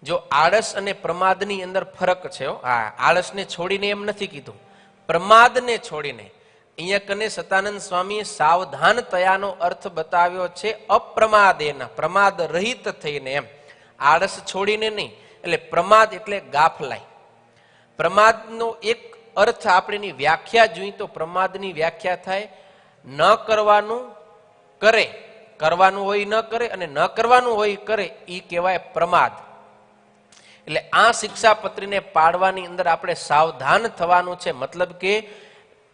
જો આળસ અને પ્રમાદની અંદર ફરક છે. હા, આળસને છોડીને એમ નથી કીધું, પ્રમાદને છોડીને. અહીંયા કને સતાનંદ સ્વામીએ સાવધાન તયાનો અર્થ બતાવ્યો છે અપ્રમાદેના, પ્રમાદ રહિત થઈને, એમ આળસ છોડીને નહીં. એટલે પ્રમાદ એટલે ગાફલાઈ. પ્રમાદનો એક અર્થ આપણે એની વ્યાખ્યા જોઈએ તો પ્રમાદની વ્યાખ્યા થાય ન કરવાનું કરે, કરવાનું હોય ન કરે, અને ન કરવાનું હોય કરે, એ કહેવાય પ્રમાદ. એટલે આ શિક્ષાપત્રીને પાડવાની અંદર આપણે સાવધાન થવાનું છે. મતલબ કે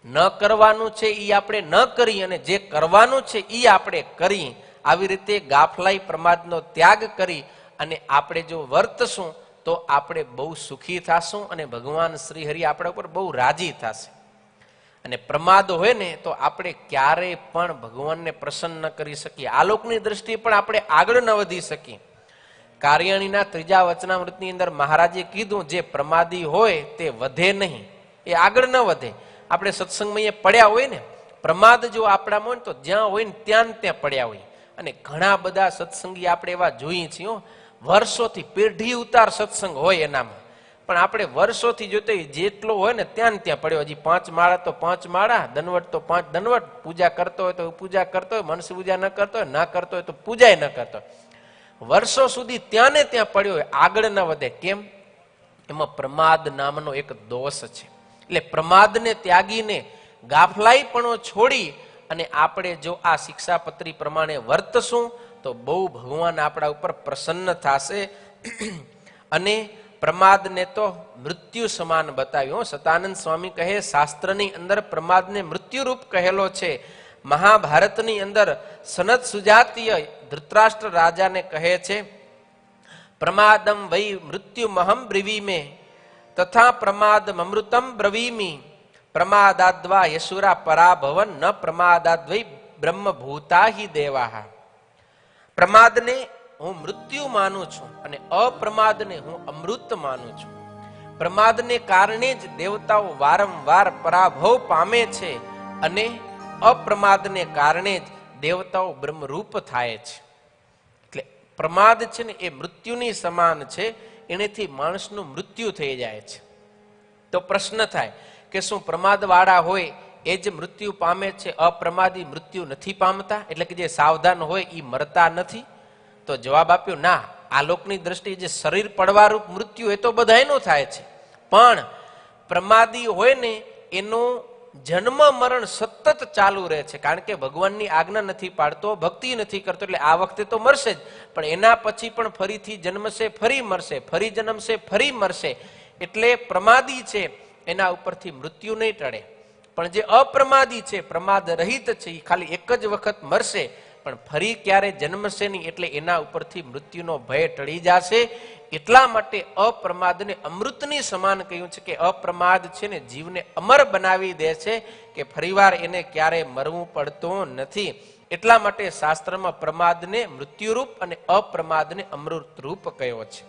ન કરવાનું છે એ આપણે ન કરી અને જે કરવાનું છે એ આપણે કરી. આવી રીતે ગાફલાઈ પ્રમાદનો ત્યાગ કરી અને આપણે જો વર્તશું તો આપણે બહુ સુખી થશું અને ભગવાન શ્રી હરિ આપણા ઉપર બહુ રાજી થશે. અને પ્રમાદ હોય ને તો આપણે ક્યારેય પણ ભગવાનને પ્રસન્ન કરી શકીએ, આલોકની દ્રષ્ટિએ પણ આપણે આગળ ન વધી શકીએ. કાર્યાણીના ત્રીજા વચનામૃતની અંદર મહારાજે કીધું જે પ્રમાદી હોય તે વધે નહીં, એ આગળ ન વધે. આપણે સત્સંગમાં પડ્યા હોય ને, પ્રમાદ જો આપણામાં હોય ને તો જ્યાં હોય ને ત્યાં પડ્યા હોય. અને ઘણા બધા સત્સંગી આપણે એવા જોઈએ છીએ, વર્ષોથી પેઢી ઉતાર સત્સંગ હોય એનામાં, પણ આપણે વર્ષોથી જોતે જેટલો હોય ને ત્યાં પડ્યો. હજી 5 માળા તો 5 માળા, દનવટ તો 5 દનવટ, પૂજા કરતો હોય તો પૂજા કરતો હોય, મનસ પૂજા ન કરતો હોય, ના કરતો હોય તો પૂજા ન કરતો હોય, વર્ષો સુધી ત્યાં ને ત્યાં પડ્યો હોય, આગળ ન વધે. કેમ? એમાં પ્રમાદ નામનો એક દોષ છે. એટલે પ્રમાદને ત્યાગીને ગાફલાઈપણો છોડી અને આપણે જો આ શિક્ષાપત્રી પ્રમાણે વર્તશું તો બહુ ભગવાન આપણા ઉપર પ્રસન્ન થશે. અને પ્રમાદને તો મૃત્યુ સમાન બતાવ્યું. સતાનંદ સ્વામી કહે શાસ્ત્રની અંદર પ્રમાદને મૃત્યુરૂપ કહેલો છે. મહાભારતની અંદર સનત સુજાતીય ધૃતરાષ્ટ્ર રાજાને કહે છે પ્રમાદમ વૈ મૃત્યુ મહમ બ્રવીમે તથા પ્રમાદ અમૃતમ બ્રવીમી પ્રમાદાદ્વા યશુરા પરાભવન ન પ્રમાદાદ્વૈ બ્રહ્મભૂતા હિ દેવાહ. પ્રમાદને હું મૃત્યુ માનું છું અને અપ્રમાદને હું અમૃત માનું છું. પ્રમાદને કારણે જ દેવતાઓ વારંવાર પરાભવ પામે છે અને અપ્રમાદને કારણે જ દેવતાઓ બ્રહ્મરૂપ થાય છે. એટલે પ્રમાદ છે ને એ મૃત્યુની સમાન છે, એનેથી માણસનું મૃત્યુ થઈ જાય છે. તો પ્રશ્ન થાય કે શું પ્રમાદવાળા હોય એ જ મૃત્યુ પામે છે, અપ્રમાદી મૃત્યુ નથી પામતા? એટલે કે જે સાવધાન હોય એ મરતા નથી? તો જવાબ આપ્યો ના. આલોકની દ્રષ્ટિએ જે શરીર પડવારૂપ મૃત્યુ એ તો બધાયનું થાય છે, પણ પ્રમાદી હોય ને એનું જન્મ મરણ સતત ચાલુ રહે છે. કારણ કે ભગવાનની આજ્ઞા નથી પાડતો, ભક્તિ નથી કરતો, એટલે આ વખતે તો મરશે જ, પણ એના પછી પણ ફરીથી જન્મશે, ફરી મરશે, ફરી જન્મશે, ફરી મરશે. એટલે પ્રમાદી છે એના ઉપરથી મૃત્યુ નહીં ટળે. પણ જે અપ્રમાદી છે, પ્રમાદ રહિત છે, એ ખાલી એક જ વખત મરશે પણ ફરી ક્યારે જન્મશે નહીં. એટલે એના ઉપરથી મૃત્યુનો ભય ટળી જશે. એટલા માટે અપ્રમાદને અમૃતની સમાન કહ્યું છે કે અપ્રમાદ છે ને જીવને અમર બનાવી દે છે, કે ફરીવાર એને ક્યારે મરવું પડતું નથી. એટલા માટે શાસ્ત્રમાં પ્રમાદને મૃત્યુરૂપ અને અપ્રમાદને અમૃત રૂપ કહ્યો છે.